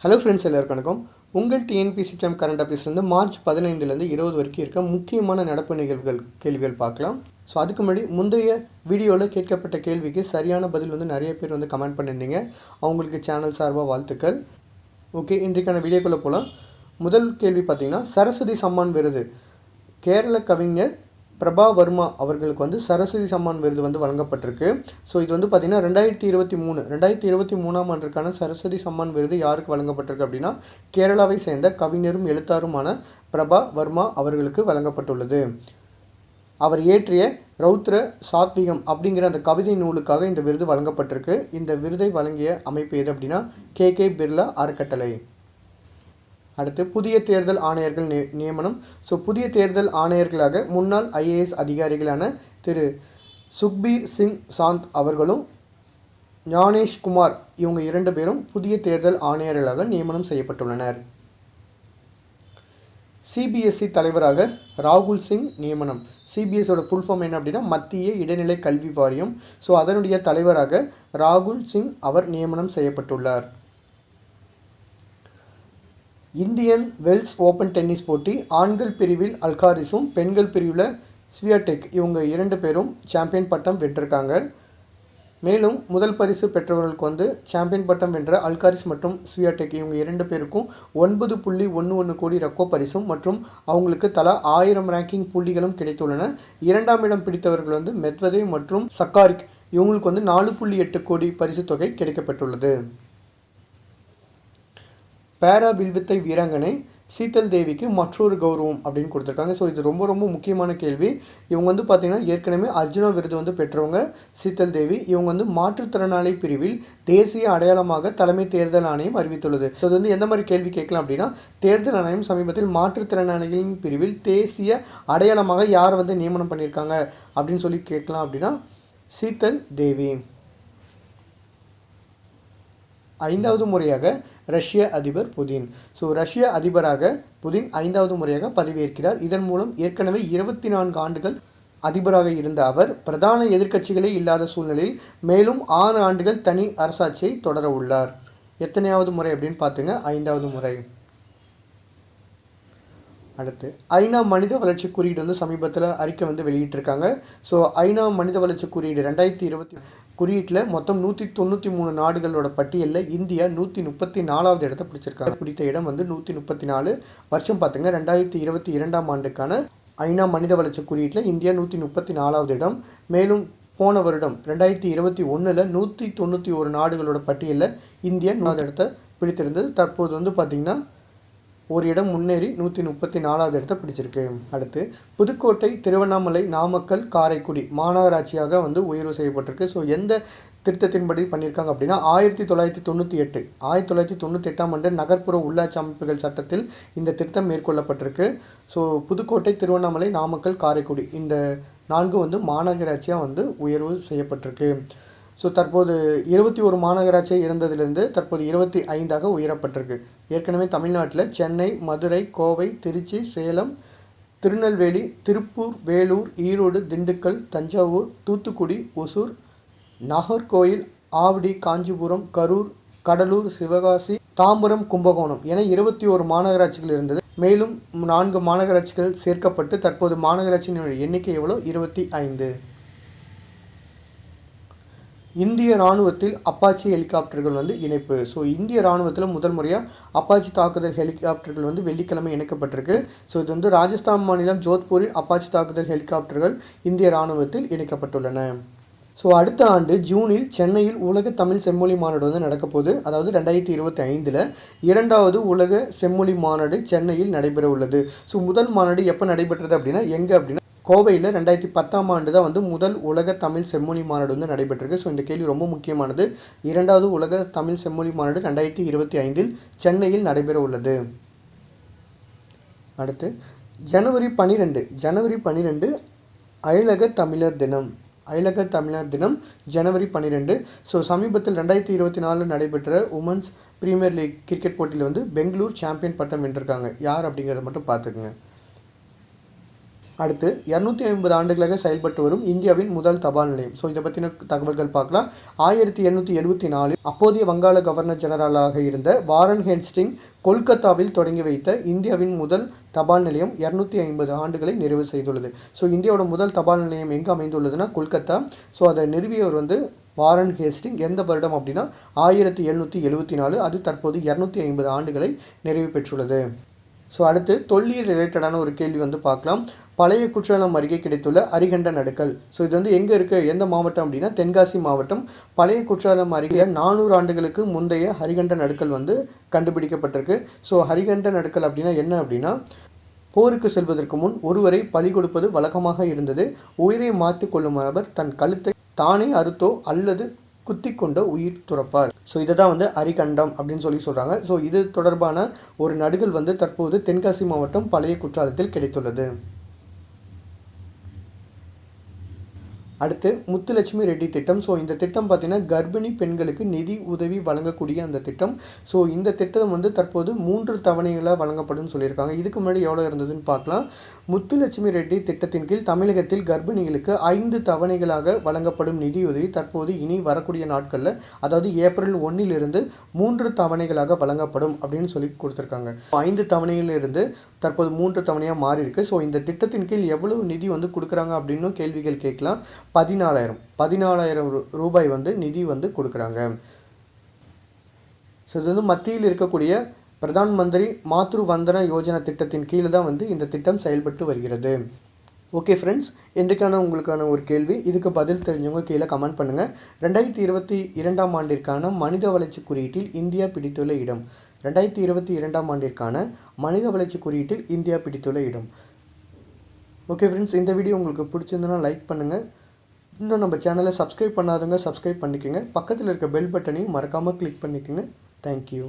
Hello friends, எல்லாருக்கும் வணக்கம். உங்கள் டிஎன்பிஎஸ்சி எக்ஸாம் கரண்ட் அஃபேர்ஸ்லேருந்து மார்ச் 15லேருந்து 20 வரைக்கும் இருக்க முக்கியமான நடப்பு நிகழ்வுகள் கேள்விகள் பார்க்கலாம். ஸோ அதுக்கு முன்னாடி முந்தைய வீடியோவில் கேட்கப்பட்ட கேள்விக்கு சரியான பதில் நிறைய பேர் கமெண்ட் பண்ணியிருந்தீங்க. அவங்களுக்கு சேனல் சார்பாக வாழ்த்துக்கள். ஓகே, இன்றைக்கான வீடியோக்குள்ளே போகலாம். முதல் கேள்வி பார்த்தீங்கன்னா, சரஸ்வதி சம்மான் விருது கேரள கவிஞர் பிரபா வர்மா அவர்களுக்கு சரஸ்வதி சம்மான் விருது வழங்கப்பட்டிருக்கு. ஸோ இது பார்த்திங்கன்னா 2023ஆம் ஆண்டிற்கான சரஸ்வதி சம்மான் விருது யாருக்கு வழங்கப்பட்டிருக்கு அப்படின்னா, கேரளாவை சேர்ந்த கவிஞரும் எழுத்தாருமான பிரபா வர்மா அவர்களுக்கு வழங்கப்பட்டுள்ளது. அவர் இயற்றிய ரௌத்ர சாத்விகம் அப்படிங்கிற அந்த கவிதை நூலுக்காக இந்த விருது வழங்கப்பட்டிருக்கு. இந்த விருதை வழங்கிய அமைப்பு எது அப்படின்னா, கே பிர்லா அறக்கட்டளை. அடுத்து, புதிய தேர்தல் ஆணையர்கள் நியமனம். ஸோ புதிய தேர்தல் ஆணையர்களாக முன்னாள் ஐஏஎஸ் அதிகாரிகளான திரு சுக்பீர் சிங் சாந்த் அவர்களும் ஞானேஷ் குமார் இவங்க 2 பேரும் புதிய தேர்தல் ஆணையர்களாக நியமனம் செய்யப்பட்டுள்ளனர். சிபிஎஸ்இ தலைவராக ராகுல் சிங் நியமனம். சிபிஎஸ்சியோட ஃபுல் ஃபார்ம் என்ன அப்படின்னா, மத்திய இடைநிலை கல்வி வாரியம். ஸோ அதனுடைய தலைவராக ராகுல் சிங் அவர் நியமனம் செய்யப்பட்டுள்ளார். இந்தியன் வெல்ஸ் ஓப்பன் டென்னிஸ் போட்டி ஆண்கள் பிரிவில் அல்காரிஸும் பெண்கள் பிரிவில் ஸ்வியாடெக் இவங்க 2 பேரும் சாம்பியன் பட்டம் வென்றிருக்காங்க. மேலும் முதல் பரிசு பெற்றவர்களுக்கு சாம்பியன் பட்டம் வென்ற அல்காரிஸ் மற்றும் ஸ்வியாடெக் இவங்க 2 பேருக்கும் 9.11 கோடி ரொக்க பரிசும் மற்றும் அவங்களுக்கு தலா 1000 ரேங்கிங் புள்ளிகளும் கிடைத்துள்ளன. 2ஆம் இடம் பிடித்தவர்கள் மெத்வதேவ் மற்றும் சக்காரிக் இவங்களுக்கு 4.8 கோடி பரிசு தொகை கிடைக்கப்பட்டுள்ளது. பேரா வில்வித்தை வீராங்கனை சீதல் தேவிக்கு மற்றொரு கௌரவம் அப்படின்னு கொடுத்துருக்காங்க. ஸோ இது ரொம்ப முக்கியமான கேள்வி. இவங்க பார்த்தீங்கன்னா ஏற்கனவே அர்ஜுனா விருது பெற்றவங்க சீதல் தேவி. இவங்க மாற்றுத்திறனாளி பிரிவில் தேசிய அடையாளமாக தலைமை தேர்தல் ஆணையம் அறிவித்துள்ளது. ஸோ இது எந்த மாதிரி கேள்வி கேட்கலாம் அப்படின்னா, தேர்தல் ஆணையம் சமீபத்தில் மாற்றுத்திறனாளிகளின் பிரிவில் தேசிய அடையாளமாக யார் நியமனம் பண்ணியிருக்காங்க அப்படின்னு சொல்லி கேட்கலாம் அப்படின்னா, சீதல் தேவி. 5வது முறையாக ரஷ்ய அதிபர் புதின். ஸோ ரஷ்ய அதிபராக புதின் 5வது முறையாக பதவியேற்கிறார். இதன் மூலம் ஏற்கனவே 24 ஆண்டுகள் அதிபராக இருந்த அவர் பிரதான எதிர்க்கட்சிகளே இல்லாத சூழ்நிலையில் மேலும் 6 ஆண்டுகள் தனி அரசாட்சியை தொடர உள்ளார். எத்தனையாவது முறை அப்படின்னு பார்த்துங்க, 5வது முறை. அடுத்து, ஐநா மனித வளர்ச்சி குறியீடு சமீபத்தில் அறிக்கை வெளியிட்டிருக்காங்க. ஸோ ஐநா மனித வளர்ச்சி குறியீடு 2020 குறியீட்டில் மொத்தம் 193 நாடுகளோட பட்டியலில் இந்தியா 134வது இடத்தை பிடிச்சிருக்காங்க. பிடித்த இடம் 134. வருஷம் பார்த்துங்க, 2022ஆம் ஆண்டுக்கான ஐநா மனித வளர்ச்சி குறியீட்டில் இந்தியா 134வது இடம். மேலும் போன வருடம் 2021 191 நாடுகளோட பட்டியலில் இந்தியா 4வது இடத்தை பிடித்திருந்தது. தற்போது பார்த்திங்கன்னா ஒரு இடம் முன்னேறி 134வது இடத்தை பிடிச்சிருக்கு. அடுத்து, புதுக்கோட்டை, திருவண்ணாமலை, நாமக்கல், காரைக்குடி மாநகராட்சியாக உயர்வு செய்யப்பட்டிருக்கு. ஸோ எந்த திருத்தத்தின்படி பண்ணியிருக்காங்க அப்படின்னா, 1998ஆம் ஆண்டு நகர்ப்புற உள்ளாட்சி அமைப்புகள் சட்டத்தில் இந்த திருத்தம் மேற்கொள்ளப்பட்டிருக்கு. ஸோ புதுக்கோட்டை, திருவண்ணாமலை, நாமக்கல், காரைக்குடி இந்த 4 மாநகராட்சியாக உயர்வு செய்யப்பட்டிருக்கு. ஸோ தற்போது 21 மாநகராட்சியாக இருந்ததிலிருந்து தற்போது 25ஆக உயரப்பட்டிருக்கு. ஏற்கனவே தமிழ்நாட்டில் சென்னை, மதுரை, கோவை, திருச்சி, சேலம், திருநெல்வேலி, திருப்பூர், வேலூர், ஈரோடு, திண்டுக்கல், தஞ்சாவூர், தூத்துக்குடி, ஒசூர், நாகர்கோயில், ஆவடி, காஞ்சிபுரம், கரூர், கடலூர், சிவகாசி, தாம்பரம், கும்பகோணம் என 21 மாநகராட்சிகள் இருந்தது. மேலும் 4 மாநகராட்சிகள் சேர்க்கப்பட்டு தற்போது மாநகராட்சியின் எண்ணிக்கை எவ்வளோ? 25. இந்திய இராணுவத்தில் அப்பாச்சி ஹெலிகாப்டர்கள் இணைப்பு. ஸோ இந்திய இராணுவத்தில் முதல் முறையாக அப்பாச்சி தாக்குதல் ஹெலிகாப்டர்கள் வெள்ளிக்கிழமை இணைக்கப்பட்டிருக்கு. ஸோ இது ராஜஸ்தான் மாநிலம் ஜோத்பூரில் அப்பாச்சி தாக்குதல் ஹெலிகாப்டர்கள் இந்திய இராணுவத்தில் இணைக்கப்பட்டுள்ளன. ஸோ அடுத்த ஆண்டு ஜூனில் சென்னையில் உலக தமிழ் செம்மொழி மாநாடு நடக்க போகுது. அதாவது 2025 2வது உலக செம்மொழி மாநாடு சென்னையில் நடைபெற உள்ளது. ஸோ முதல் மாநாடு எப்போ நடைபெற்றது அப்படின்னா, எங்கே அப்படின்னா கோவையில் 2010ஆம் ஆண்டு தான் முதல் உலக தமிழ் செம்மொழி மாநாடு நடைபெற்றிருக்கு. ஸோ இந்த கேள்வி ரொம்ப முக்கியமானது. 2வது உலக தமிழ் செம்மொழி மாநாடு 2025 சென்னையில் நடைபெற உள்ளது. அடுத்து, ஜனவரி 12 அயலக தமிழர் தினம். அயலக தமிழர் தினம் ஜனவரி 12. ஸோ சமீபத்தில் 2024 நடைபெற்ற உமன்ஸ் பிரீமியர் லீக் கிரிக்கெட் போட்டியில் பெங்களூர் சாம்பியன் பட்டம் வென்றிருக்காங்க. யார் அப்படிங்கிறத மட்டும் பார்த்துக்குங்க. அடுத்து 250 ஆண்டுகளாக செயல்பட்டு வரும் இந்தியாவின் முதல் தபால் நிலையம். ஸோ இதை பற்றின தகவல்கள் பார்க்கலாம். 1774 அப்போதைய வங்காள கவர்னர் ஜெனரலாக இருந்த வாரன் ஹேஸ்டிங் கொல்கத்தாவில் தொடங்கி வைத்த இந்தியாவின் முதல் தபால் நிலையம் 250 ஆண்டுகளை நிறைவு செய்துள்ளது. ஸோ இந்தியாவோட முதல் தபால் நிலையம் எங்கே அமைந்துள்ளதுன்னா கொல்கத்தா. ஸோ அதை நிறுவியவர் வந்து வாரன் ஹேஸ்டிங். எந்த வருடம் அப்படின்னா 1774. அது தற்போது 250 ஆண்டுகளை நிறைவு பெற்றுள்ளது. ஸோ அடுத்து தொல்லியல் ரிலேட்டடான ஒரு கேள்வி வந்து பார்க்கலாம். பழைய குற்றாலம் அருகே கிடைத்துள்ள அரிகண்டன் அடுக்கல். ஸோ இது வந்து எங்கே இருக்குது, எந்த மாவட்டம் அப்படின்னா தென்காசி மாவட்டம். பழைய குற்றாலம் அருகே 400 ஆண்டுகளுக்கு முந்தைய ஹரிகண்டன் அடுக்கல் வந்து கண்டுபிடிக்கப்பட்டிருக்கு. ஸோ ஹரிகண்டன் அடுக்கல் அப்படின்னா என்ன அப்படின்னா, போருக்கு செல்வதற்கு முன் ஒருவரை பலி கொடுப்பது வழக்கமாக இருந்தது. உயிரை மாற்றி கொள்ளும் நபர் தன் கழுத்தை தானே அறுத்தோ அல்லது குத்தி கொண்ட உயிர் துறப்பார். ஸோ இதை தான் வந்து அரிகண்டம் அப்படின்னு சொல்கிறாங்க. ஸோ இது தொடர்பான ஒரு நடுகள் வந்து தற்போது தென்காசி மாவட்டம் பழைய குற்றாலத்தில் கிடைத்துள்ளது. அடுத்து முத்துலட்சுமி ரெட்டி திட்டம். ஸோ இந்த திட்டம் பார்த்திங்கன்னா கர்ப்பிணி பெண்களுக்கு நிதி உதவி வழங்கக்கூடிய அந்த திட்டம். ஸோ இந்த திட்டம் வந்து தற்போது 3 தவணைகளாக வழங்கப்படும் சொல்லியிருக்காங்க. இதுக்கு முன்னாடி எவ்வளோ இருந்ததுன்னு பார்க்கலாம். முத்துலட்சுமி ரெட்டி திட்டத்தின் கீழ் தமிழகத்தில் கர்ப்பிணிகளுக்கு 5 தவணைகளாக வழங்கப்படும் நிதியுதவி தற்போது இனி வரக்கூடிய நாட்களில், அதாவது ஏப்ரல் 1 3 தவணைகளாக வழங்கப்படும் அப்படின்னு சொல்லி கொடுத்துருக்காங்க. 5 தவணையிலிருந்து தற்போது 3 தவணையாக மாறி இருக்கு. ஸோ இந்த திட்டத்தின் கீழ் எவ்வளவு நிதி வந்து கொடுக்குறாங்க அப்படின்னு கேள்விகள் கேட்கலாம். 14,000 ரூபாய் வந்து நிதி வந்து கொடுக்குறாங்க. ஸோ இது வந்து மத்தியில் இருக்கக்கூடிய பிரதான் மந்திரி மாத்ரு வந்தனா யோஜனா திட்டத்தின் கீழே தான் வந்து இந்த திட்டம் செயல்பட்டு வருகிறது. ஓகே ஃப்ரெண்ட்ஸ், இன்றைக்கான உங்களுக்கான ஒரு கேள்வி. இதுக்கு பதில் தெரிஞ்சவங்க கீழே கமெண்ட் பண்ணுங்கள். 2022ஆம் ஆண்டிற்கான மனித வளர்ச்சி குறியீட்டில் இந்தியா பிடித்துள்ள இடம். 2022ஆம் ஆண்டிற்கான மனித வளர்ச்சி குறியீட்டில் இந்தியா பிடித்துள்ள இடம். ஓகே ஃப்ரெண்ட்ஸ், இந்த வீடியோ உங்களுக்கு பிடிச்சிருந்தனா லைக் பண்ணுங்கள். இன்னும் நம்ம சேனலை சப்ஸ்கிரைப் பண்ணாதவங்க சப்ஸ்கிரைப் பண்ணிக்கோங்க. பக்கத்தில் இருக்க பெல் பட்டனையும் மறக்காமல் கிளிக் பண்ணிக்கோங்க. தேங்க்யூ.